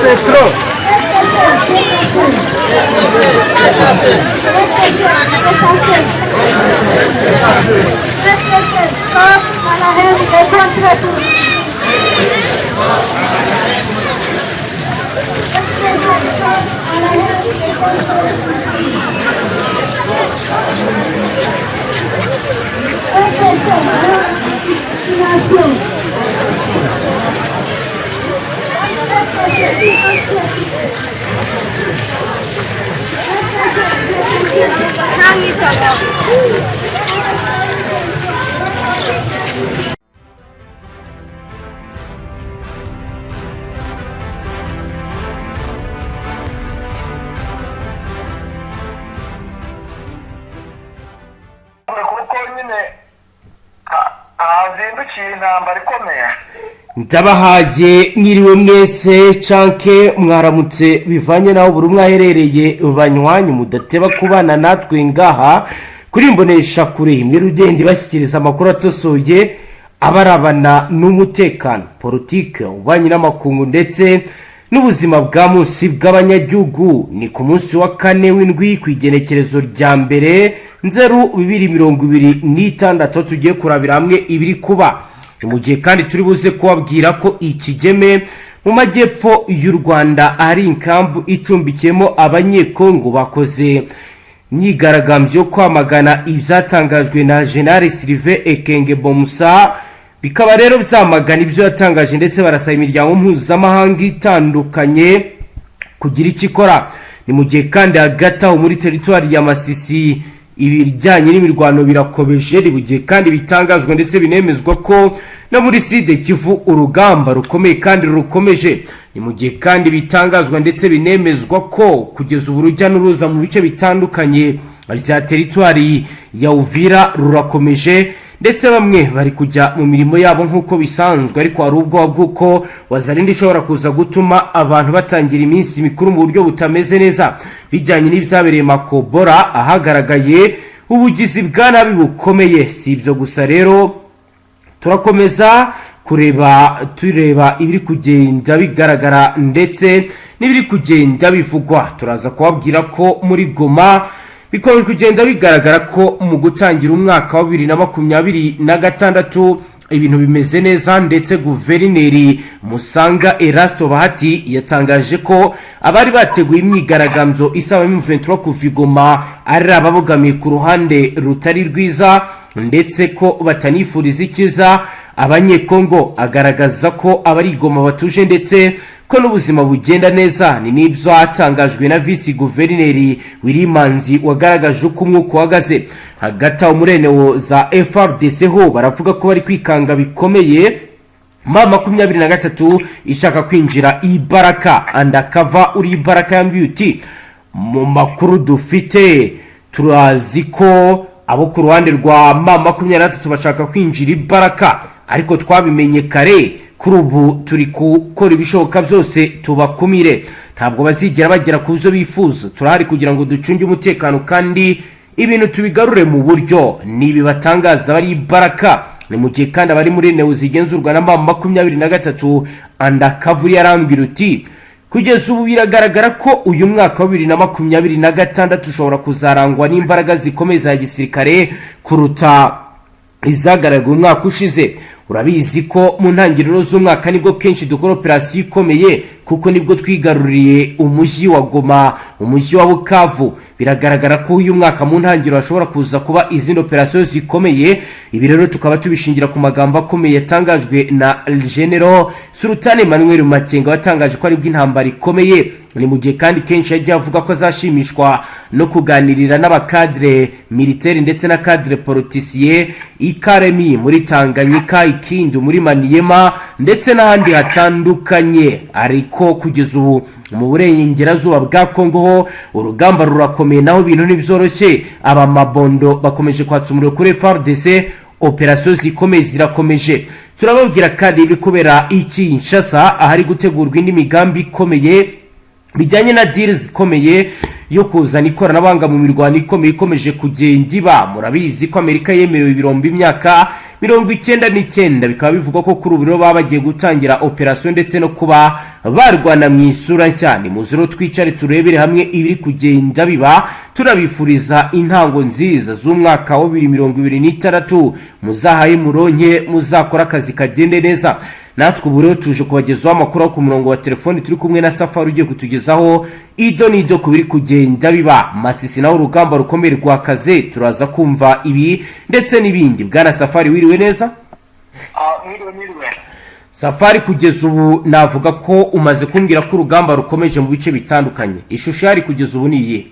c'est trop. Ndabahaye mwiriwe mwese canke mwaramutse bivanye naho buri umwe aherereye banywanyi mudateba kubana natwe ngaha kuri mbonesha kure imwe rudende bashyikiriza amakuru atosoye abarabana n'umutekano politique ubanye n'amakungu ndetse n'ubuzima bwa munsi bw'abanyagihugu. Ni ku munsi wa kane w'indwi kwigenekerezo rya mbere nzeru 2026 tugiye kurabira hamwe ibiri kuba mu gihe kandi turi buze kubabwira ko ikigeme mu majyepfo y'u Rwanda ari inkambu icumbikiyemo abanyekongo bakoze myigaragambyo kwamagana ibyatangajwe na General Sylvain Ekenge Bomusa, bikaba rero byamagana ibyo yatangaje ndetse barasaba imiryango mpuzamahanga itandukanye kugira icyo ikora. Ni mu gihe kandi hagati aho muri teritwari ya Masisi ibijyanye n'imirwano birakomeje, ni mu gihe kandi bitangazwa ndetse binemezwa ko no muri Sud Kivu urugamba rukomeye kandi rukomeje. Ni mu gihe kandi bitangazwa ndetse binemezwa ko kugeza ubu urujya n'uruza mu bice bitandukanye bya teritwari ya Uvira rurakomeje ndetse bamwe bari kujya mu mirimo yabo nk'uko bisanzwe, ariko hari ubwoba bw'uko wazarindi ishobora kuza gutuma abantu batangira iminsi mikuru mu buryo butameze neza bijyanye n'ibyabereye Makobora ahagaragaye ubugizi bwa nabi bukomeye. Si ibyo gusa rero turakomeza tureba ibiri kugenda bigaragara ndetse n'ibiri kugenda bivugwa. Turaza kubabwira ko muri Goma bikomeje kugenda bigaragara ko mu gutangira umwaka wa 2026 ibintu bimeze neza, ndetse guverineri Musanga Erasto Bahati yatangaje ko abari bateguye imyigaragambyo isaba M23 kuva Goma ari ababogamiye ku ruhande rutari rwiza ndetse ko batanifuriza ikiza abanyekongo. Agaragaza ko abari Goma batuje ndetse ko n'ubuzima bugenda neza. Ni nibyo atangajwe na vice guverineri Wirimanzi wagaragaje uko umwuka uhagaze hagati aho murenewo za Frdc ho baravuga ko bari kwikanga bikomeye. Mama 23 ishaka kwinjira ibaraka undercover uri ibaraka ya beauty. Mu makuru dufite turazi ko abo ku ruhande rwa Mama 23 bashaka kwinjira ibaraka, ariko twabimenye kare. Kuri ubu turi gukora ibishoboka byose tubakumire, ntabwo bazigera bagera ku byo bifuza. Turahari kugira ngo ducunge umutekano kandi ibintu tubigarure mu buryo nibi batangaza bari baraka. Ni mu gihe kandi abari muri neo zigenzurwa na Mama 23 undercover yarambira uti kugeza ubu biragaragara ko uyu mwaka wa 2026 ushobora kuzarangwa n'imbaraga zikomeye za gisirikare kuruta izagaragara umwaka ushize. Urabizi ko mu ntangiriro z'umwaka nibwo kenshi dukora operasiyo ikomeye, kuko nibwo twigaruriye umujyi wa Goma, umujyi wa Bukavu. Biragaragara ko uyu mwaka mu ntangiriro hashobora kuza kuba izindi operasiyo zikomeye. Ibi rero tukaba tubishingira ku magambo akomeye yatangajwe na General Sultan Emmanuel Makenga watangaje ko ari bw'intambara ikomeye. Ni mu gihe kandi kenshi yagiye avuga ko azashimishwa no kuganirira n'abakadre militaire ndetse na cadre politicien ikaremi muri Tanganyika, Ikindu muri Maniema ndetse n'ahandi hatandukanye. Ariko kugeza ubu mu burengerazuba bwa Kongo ho urugamba rurakomeye naho ibintu n'ibyoroshye. Aba mabondo bakomeje kwatsa umuriro kuri Fardc, operasiyo zikomeye zirakomeje. Turababwira kandi ibikubera iki Nshya ahari gutegurwa indi migambi ikomeye bijyanye na deals ikomeye yo kuzana ikoranabuhanga mu mirwano ikomeye ikomeje kugenda iba. Murabizi ko Amerika yemerewe ibirombe imyaka 99 bikaba bivugwa ko kuri ubu baba bagiye gutangira operation ndetse no kuba barwana mu isura nshya. Ni muziro twicare turebere hamwe ibiri kugenda biba, turabifuriza intango nziza z'umwaka wa 2026 muzahaye muronke muzakora akazi kagende neza. Natwe ubu rero tuje kubagezaho amakuru ku murongo wa telefoni, turi kumwe na Safari ugiye kutugezaho ido nido kubiri kugenda biba. Masisi naho urugamba rukomeye rwakaze, turaza kumva ibi ndetse n'ibindi. Bwana Safari, wiriwe neza? Mwiriwe. Safari, kugeza ubu navuga ko umaze kumbwira ko urugamba rukomeje mu bice bitandukanye. Ishusho yari kugeza ubu ni iyihe?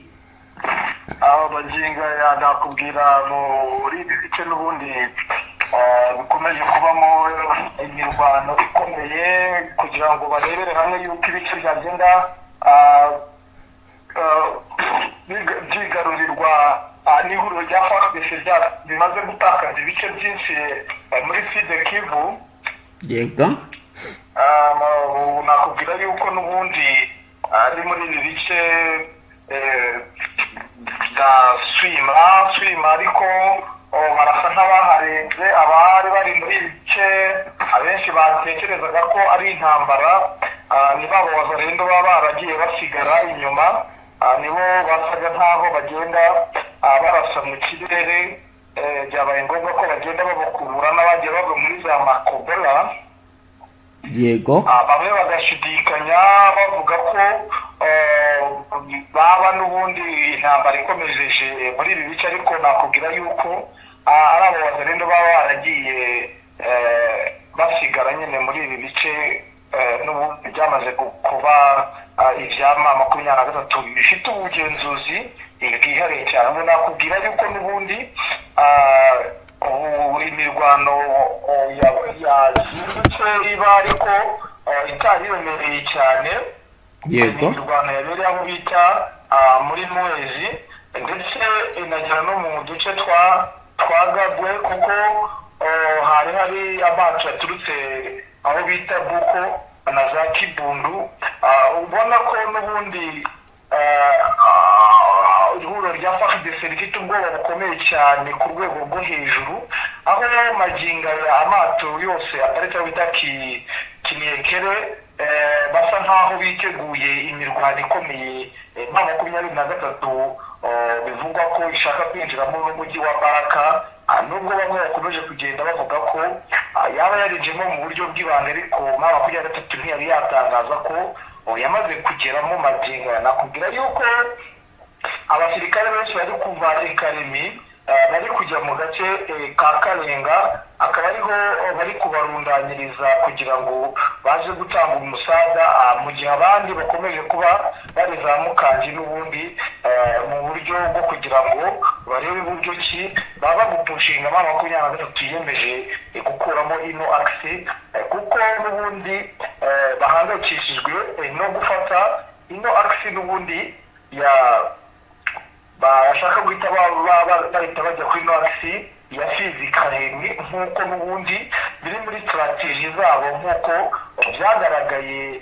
Baginga yakubwira muri ibi bice n'ubundi bikomeje kubamo imirwano ikomeye kugira ngo barebere hamwe yuko ibice byagenda byigarurirwa n'ihuriro rya Fardc bimaze gutakaza ibice byinshi muri Kivu. Yego. Nakubwira yuko n'ubundi ari muri ibi bice bya swima ariko barasa nk'abaharenze. Abari bari muri ibi bice abenshi batekerezaga ko ari intambara, ni babo bazarendo baba baragiye basigara inyuma, nibo basaga nkaho bagenda barasa mu kirere. Byabaye ngombwa ko bagenda babakubura n'abagiye bava muri za Mugoroba. Yego. Bamwe bagashidikanya bavuga ko baba n'ubundi intambara ikomejeje muri ibi bice, ariko nakubwira yuko ari abo bazarendo baba baragiye basigara nyine muri ibi bice. N'ubundi byamaze kuba ibyama 23 bifite ubugenzuzi bwihariye cyane. Nakubwira yuko n'ubundi imirwano yazindutse iba ariko itari yemereye cyane. Yego. Imirwano yabereye aho bita muri Mwezi ndetse inagera no mu duce twagabwe, kuko hari amacu yaturutse aho bita Buko na za Kibundu. Ubona ko n'ubundi ihuriro rya Fardc rifite ubwoba bukomeye cyane ku rwego rwo hejuru, aho maginga amato yose aparitse aho bita Kinyekere basa nkaho biteguye imirwano ikomeye nka 23 bivugwa ko ishaka kwinjiramo n'umujyi wa Baraka. Nubwo bamwe bakomeje kugenda bavuga ko yaba yarinjemo mu buryo bw'ibanga, ariko nka 23 ntiyari yatangaza ko yamaze kugeramo maginga. Nakubwira yuko abasirikare benshi bari kuva Karemi bari kujya mu gace ka Karenga, akaba ariho bari kubarundanyiriza kugira ngo baje gutanga umusada, mu gihe abandi bakomeje kuba bari za Mukanji n'ubundi mu buryo bwo kugira ngo barebe uburyo ki baba gupushinga 23 yemeje gukuramo ino axe, kuko n'ubundi bahangayikishijwe no gufata ino axe n'ubundi bashaka guhita bahita bajya kuri Nshya ya Karemi, nk'uko n'ubundi biri muri strategy zabo, nk'uko byagaragaye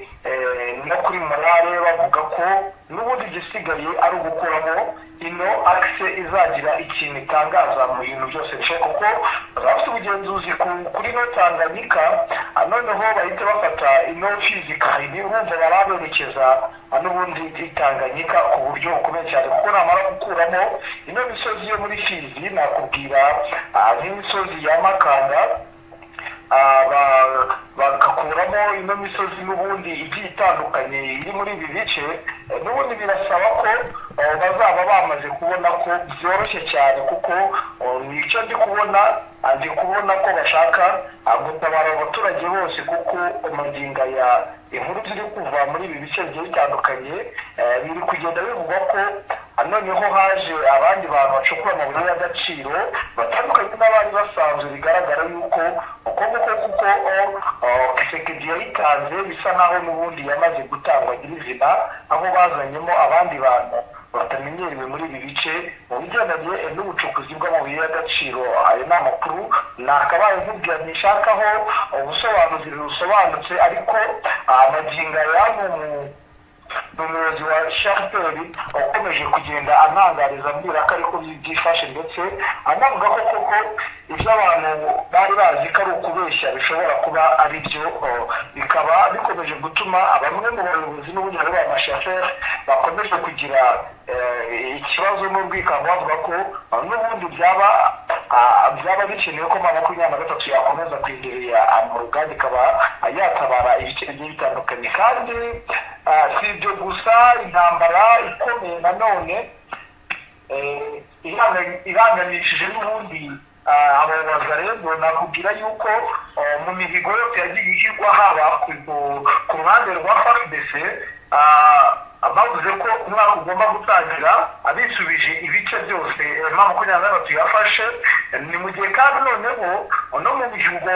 no kuri morale bavuga ko n'ubundi gisigaye ari ugukuramo ino axe izagira ikintu itangaza mu bintu byose bishoboka, kuko bafite ubugenzuzi kuri no Tanganyika. Noneho bahita bafata ino Karemi, urumva baraberekeza n'ubundi Tanganyika ku buryo bukomeye cyane, kuko namara gukuramo ino misozi yo muri Fizi, nakubwira nk'imisozi ya Makanga, bagakuramo ino misozi n'ubundi igiye itandukanye iri muri ibi bice. N'ubundi birasaba ko bazaba bamaze kubona ko byoroshye cyane, kuko nicyo ndi kubona ko bashaka gutabara abaturage bose, kuko maginga ya inkuru ziri kuva muri ibi bice bigiye bitandukanye biri kugenda bivugwa ko noneho haje abandi bantu bacukura amabuye y'agaciro batandukanye n'abari basanzwe. Bigaragara yuko kuko Kisekedi yayitanze bisa nkaho n'ubundi yamaze gutangwa nyirizina, aho bazanyemo abandi bantu batamenyerewe muri ibi bice mu bigendanye n'ubucukuzi bw'amabuye y'agaciro. Ayo ni amakuru nakabaye nkubwira nishakaho ubusobanuzi busobanutse, ariko maginga umuyobozi wa sharperi ukomeje kugenda antangariza ambwira ko ariko byifashe ndetse anavuga ko koko ibyo abantu bari bazi ko ari ukubeshya bishobora kuba ari byo bikaba bikomeje gutuma bamwe mu bayobozi n'ubunyari b'amashaferi bakomeje kugira ikibazo n'ubwikango bavuga ko n'ubundi byaba bikenewe ko M23 yakomeza kwigerera mu ruganda ikaba yatabara ibice bigiye bitandukanye kandi si ibyo gusa intambara ikomeye nanone ihanganishije n'ubundi abayobozi rero nakubwira yuko mu mihigo yose yagiye ishyirwa haba ku ruhande rwa Fardc bavuze ko umwaka ugomba gutangira abisubije ibice byose M23 yafashe ni mu gihe kandi noneho no mu mihigo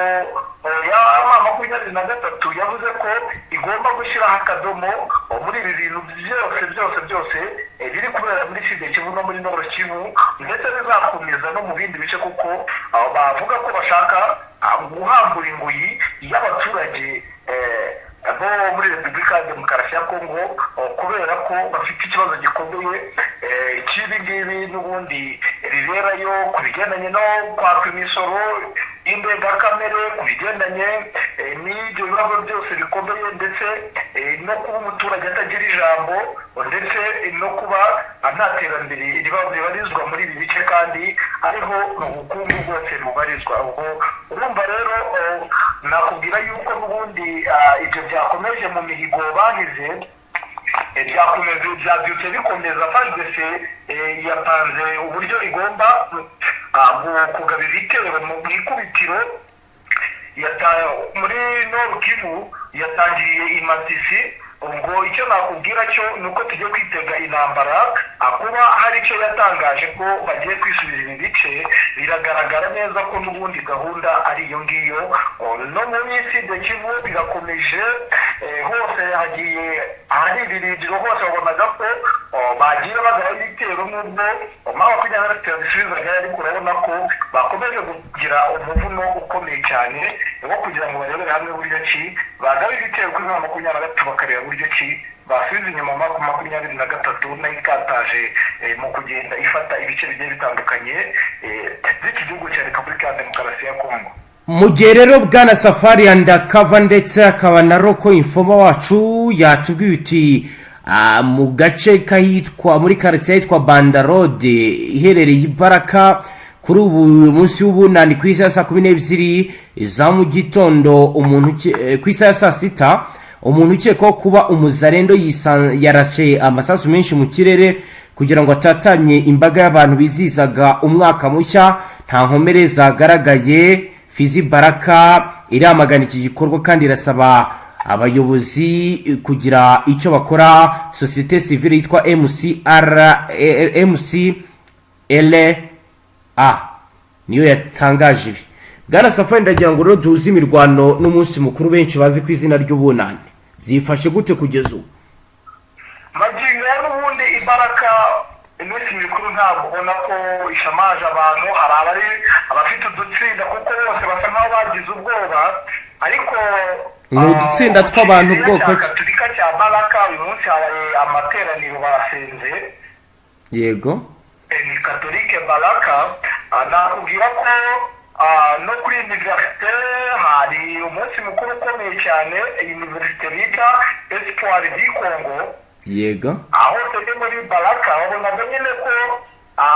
ya M23 yavuze ko igomba gushyiraho akadomo muri ibi bintu byose biri kubera muri Fdnb no muri NON-RESPONSABILITÉ ndetse bizakomeza no mu bindi bice kuko bavuga ko bashaka guhambura ingoyi y'abaturage bo muri Repubulika ya Demokarasi ya Kongo kubera ko bafite ikibazo gikomeye cy'ibi ngibi n'ubundi riberayo ku bigendanye no kwaka imisoro indengakamere, ku bigendanye n'ibyo bibazo byose bikomeye ndetse no kuba umuturage atagira ijambo ndetse no kuba nta terambere ribarizwa muri ibi bice kandi ariho ubukungu bwose bubarizwa. ubwo urumva rero nakubwira yuko n'ubundi ibyo byakomeje mu mihigo bahize byabyutse bikomeza. Fardc yatanze uburyo igomba kugaba ibitero mu ikubitiro muri Nord Kivu yatangiye Imasisi. ubwo icyo nakubwira cyo ni uko tugiye kwitega intambara, kuba hari icyo yatangaje ko bagiye kwisubiza ibi bice biragaragara neza ko n'ubundi gahunda ari iyo ngiyo. no mu minsi de Kivu birakomeje hose hagiye ahari ibirindiro hose wabonaga ko bagiye bagaba ibitero n'ubwo M23 bisubizaga, ariko urabona ko bakomeje kugira umuvuno ukomeye cyane wo kugira ngo barebere hamwe buryo ki bagaba ibitero kuri M23 bakareba buryo ki basubiza inyuma M23 nayo ikataje mu kugenda ifata ibice bigiye bitandukanye by'iki gihugu cya Repubulika ya Demokarasi ya Kongo. Mu gihe rero bwana Safari Undercover ndetse akaba na Roko Infoma wacu yatubwiye uti mu gace kahitwa muri quartier yitwa Banda Road iherereye Ibaraka kuri ubu munsi w'ubunani ku isa ya 12 za mu gitondo umuntu ku isa ya 6 umuntu ukekwaho kuba umuzarendo yarashe amasasu menshi mu kirere kugira ngo atatanye imbaga y'abantu bizizaga umwaka mushya. Nta nkomere zagaragaye. Fizi Baraka iramagana iki gikorwa kandi irasaba abayobozi kugira icyo bakora. Societe civile yitwa MCLA niyo yatangaje ibi. Bwana Safari ndagira ngo rero duhuze imirwano n'umunsi mukuru benshi bazi ku izina ry'ubunani byifashe gute kugeza ubu? Magingo n'ubundi Ibaraka iminsi mikuru ntabwo ubona ko ishamaje abantu. hari abafite udutsinda kuko bose basa nkaho bagize ubwoba, ariko ni udutsinda tw'abantu bwoko Katolika cya Baraka uyu munsi habaye amateraniro basenze. Yego, ni Katolike Baraka. nakubwira ko no kuri universite hari umunsi mukuru ukomeye cyane, universite bita Espoir du Congo. Yego, aho tujye muri Baraka wabonaga nyine ko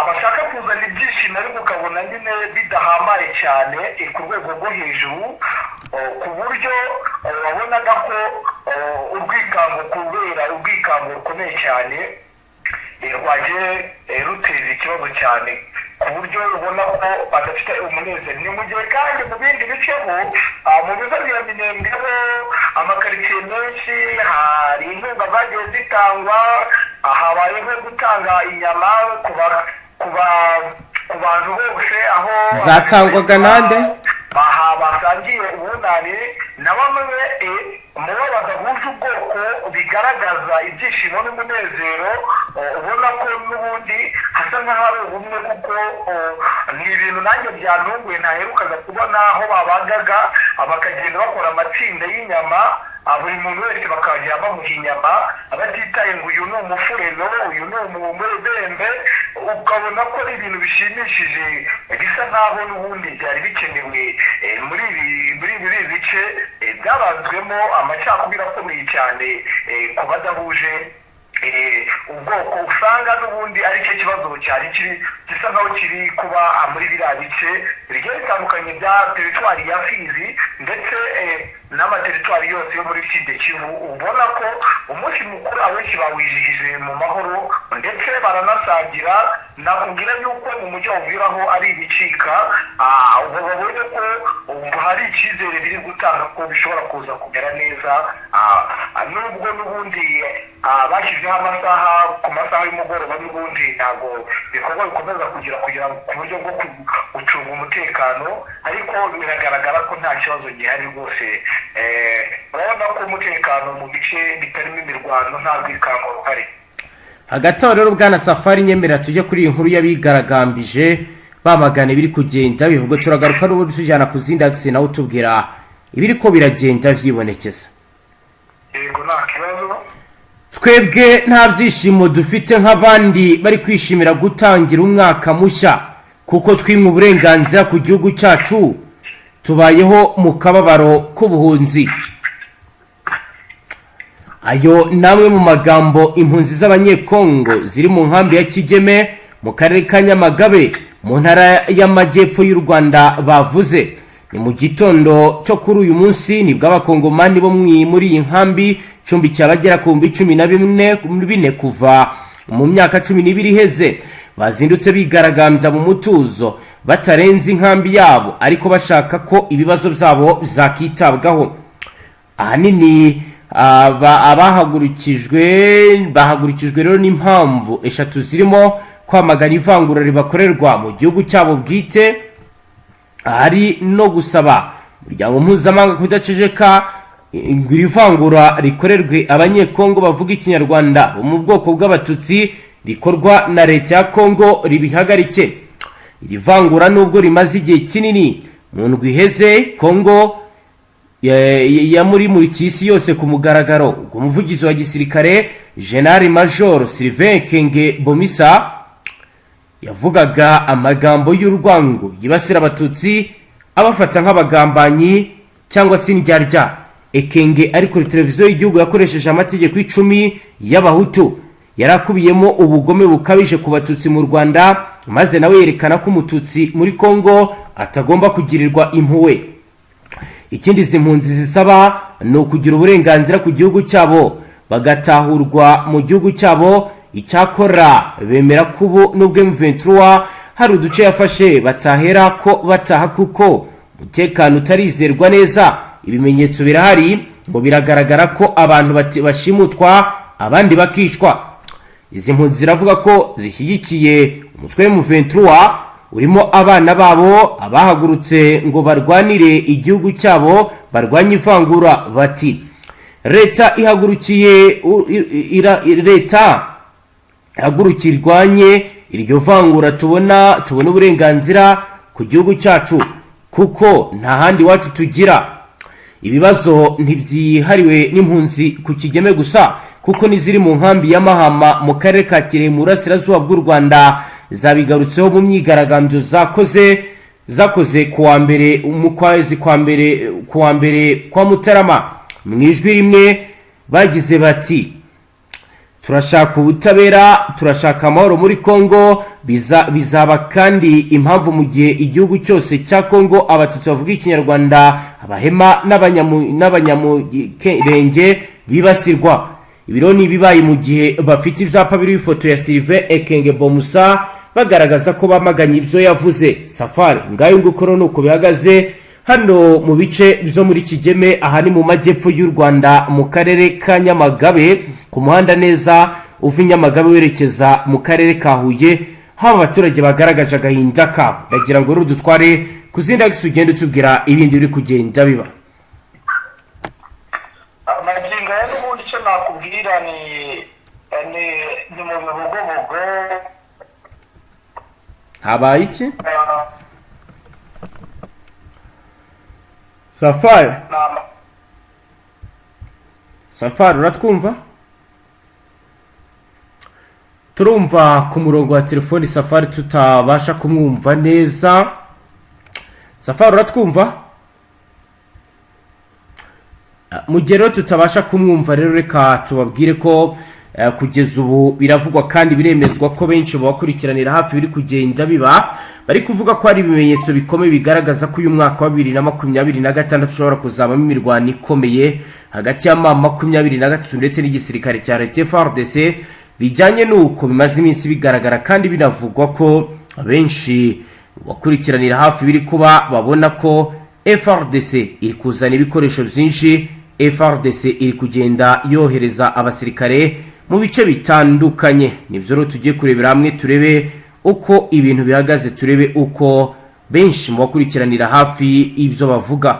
bashaka kuzana ibyishimo ariko ukabona nyine bidahambaye cyane ku rwego rwo hejuru, ku buryo wabonaga ko urwikango rukomeye cyane rwaje ruteza ikibazo cyane ku buryo ubona ko badafite umunezero. ni mu gihe kandi mu bindi bice mu bigo bya Minembwe amakaritsiye menshi hari inkunga zagiye zitangwa, habayeho gutanga inyama ku bantu bose aho zatangwaga nande basangiye ubunani na bamwe mu bo badahuje ubwoko bigaragaza ibyishimo n'umunezero. ubona ko n'ubundi hasa nk'aho ari ubumwe kuko ni ibintu nanjye byantunguye ntaherukaga kubona aho babagaga bakagenda bakora amatsinda y'inyama buri muntu wese bakajya bamuha inyama batitaye ngo uyu ni umufurero uyu ni umurebembe, ukabona ko ari ibintu bishimishije bisa nkaho n'ubundi byari bikenewe muri ibi bice byabanzwemo amacakubiri akomeye cyane ku badahuje ubwoko. Usanga n'ubundi ari cyo kibazo cyari gisa nkaho kiri kuba muri biriya bice bigiye bitandukanye bya teritwari ya Fizi ndetse n'amateritwari yose yo muri Sud Kivu. Ubona ko umunsi mukuru abenshi bawijihije mu mahoro ndetse baranasangira. Nakubwira yuko mu mujyi wa Uvira aho ari ibicika, babonye ko hari icyizere biri gutanga ko bishobora kuza kumera neza, nubwo n'ubundi bashyizeho amasaha ku masaha y'umugoroba n'ubundi ntabwo ibikorwa bikomeza kugira ku buryo bwo gucunga umutekano, ariko biragaragara ko nta kibazo gihari rwose. Urabona ko umutekano mu bice bitarimo imirwano nta bwikango buhari. Hagati aho rero bwana Safari nyemera tujye kuri iyi nkuru y'abigaragambije bamagana ibiri kugenda bivuga, turagaruka n'ubundi tujyana ku zindi akisi nawe utubwira ibiri ko biragenda vyibonekeza. Yego nta kibazo. Twebwe nta byishimo dufite nk'abandi bari kwishimira gutangira umwaka mushya kuko twimwe uburenganzira ku gihugu cyacu, tubayeho mu kababaro k'ubuhunzi. Ayo namwe mu magambo impunzi z'abanyekongo ziri mu nkambi ya Kigeme mu karere ka Nyamagabe mu ntara y'amajyepfo y'u Rwanda bavuze. Ni mu gitondo cyo kuri uyu munsi nibwo abakongomani bo muri iyi nkambi cumbikiye abagera ku 14 kuva mu myaka 12 iheze bazindutse bigaragambya mu mutuzo batarenze inkambi yabo, ariko bashaka ko ibibazo byabo zakitabwaho. Ahanini bahagurikijwe rero n'impamvu eshatu zirimo kwamagana ivangura ribakorerwa mu gihugu cyabo bwite, hari no gusaba umuryango mpuzamahanga kudaceceka iri vangura rikorerwe abanyekongo bavuga ikinyarwanda bo mu bwoko bw'abatutsi rikorwa na leta ya Kongo ribihagarike. Iri vangura nubwo rimaze igihe kinini, mu ndwi iheze Kongo yamurikiye isi yose ku mugaragaro. Umuvugizi wa gisirikare General Major Sylvain Kenge Bomisa yavugaga amagambo y'urwango yibasira abatutsi abafata nk'abagambanyi cyangwa se indyarya. Ekenge ari kuri televiziyo y'igihugu yakoresheje amategeko 10 y'abahutu yarakubiyemo ubugome bukabije ku batutsi mu Rwanda, maze nawe yerekana ko umututsi muri Kongo atagomba kugirirwa impuwe. Ikindi impunzi zisaba no kugira uburenganzira ku gihugu cyabo bagatahurwa mu gihugu cyabo. Icyakora bemera kubo nubwo M23 hari uduce yafashe batahera ko bataha kuko umutekano utarizerwa neza. Ibimenyetso birahari ngo biragaragara ko abantu bashimutwa abandi bakicwa. Izi mpunzi ziravuga ko zishyigikiye umutwe M23 urimo abana babo abahagurutse ngo barwanire igihugu cyabo, barwanye ivangura. Bati leta ihagurukirwanye iryo vangura, tubona uburenganzira ku gihugu cyacu kuko nta handi wacu tugira. Ibibazo ntibyihariwe n'impunzi ku Kigeme gusa kuko niziri mu nkambi ya Mahama mu karere ka Kirehe mu burasirazuba bw'u Rwanda zabigarutseho mu myigaragambyo zakoze kuwa mbere mu kwezi kwa mbere kwa Mutarama. Mu ijwi rimwe bagize bati turashaka ubutabera, turashaka amahoro muri Kongo, bizaba kandi impamvu mu gihe igihugu cyose cya Kongo abatutsi bavuga ikinyarwanda, abahema n'abanyamurenge bibasirwa. Ibironi bibaye mu gihe bafite ibyapa biri ifoto ya Sylvain Ekenge Bomusa bagaragaza ko bamaganye ibyo yavuze. Safari ngayo ngukoro nuko bihagaze hano mu bice byo muri Kigeme, aha ni mu majyepfo y'u Rwanda mu karere ka Nyamagabe ku muhanda neza uva Nyamagabe werekeza mu karere ka Huye. Haba abaturage bagaragaje agahinda kabo. Ndagira ngo dutware kuzinda gisugende tubwira ibindi biri kugenda biba. Amagingo n'ubundi cyo nakubwira ni mu Bugobogo habaye iki? Safari Safari uratwumva? Turumva ku murongo wa telefoni Safari tutabasha kumwumva neza. Safari uratwumva? Mugero tutabasha kumwumva rero reka tubabwire ko kugeza ubu biravugwa kandi biremezwa ko benshi bakurikiranira hafi biri kugenda biba bari kuvuga ko hari ibimenyetso bikomeye bigaragaza ko uyu mwaka wa 2026 ushobora kuzabamo imirwano ikomeye hagati ya M23 ndetse n'igisirikare cya leta Fardc bijyanye n'uko bimaze iminsi bigaragara kandi binavugwa ko benshi bakurikiranira hafi biri kuba babona ko Fardc iri kuzana ibikoresho byinshi, Fardc iri kugenda yohereza abasirikare mu bice bitandukanye. Nivyo rero tugiye kurebera hamwe turebe uko ibintu bihagaze, turebe uko benshi mu bakurikiranira hafi ibyo bavuga.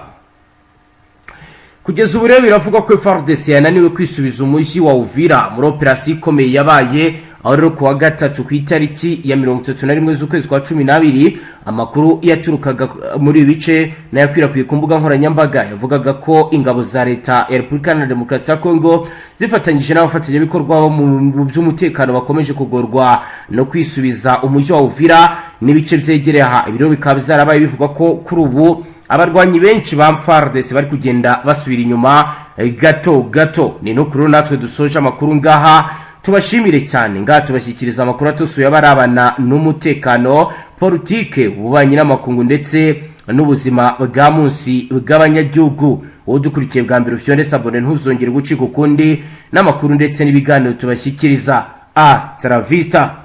Kugeza ubu rero biravuga ko Fardc yananiwe kwisubiza umujyi wa Uvira muri operasiyo ikomeye yabaye aho rero kuwa gatatu ku itariki ya 31 z'ukwezi kwa 12 amakuru yaturukaga muri bice nayakwirakuye ku mbuga nkoranyambaga yavugaga ko ingabo za leta ya Repubulika ya Demokarasi ya Kongo zifatanyije n'abafatanyabikorwa mu by'umutekano bakomeje kugorwa no kwisubiza umujyi wa Uvira n'ibice byegereye aha. Ibiro bikaba bizarabaye bivuga ko kuri ubu abarwanyi benshi ba Fardc bari kugenda basubira inyuma gato gato. Ni no kuri natwe dusoje amakuru ngaha, tubashimire cyane ngaha tubashyikiriza amakuru atusuye abarabana n'umutekano, politike, ububanyi n'amakungu ndetse n'ubuzima bwa munsi bw'abanyagihugu. Udukurikiye bwa mbere ufite sabone ntuzongere gucika ukundi n'amakuru ndetse n'ibiganiro tubashyikiriza. Hasta la vista.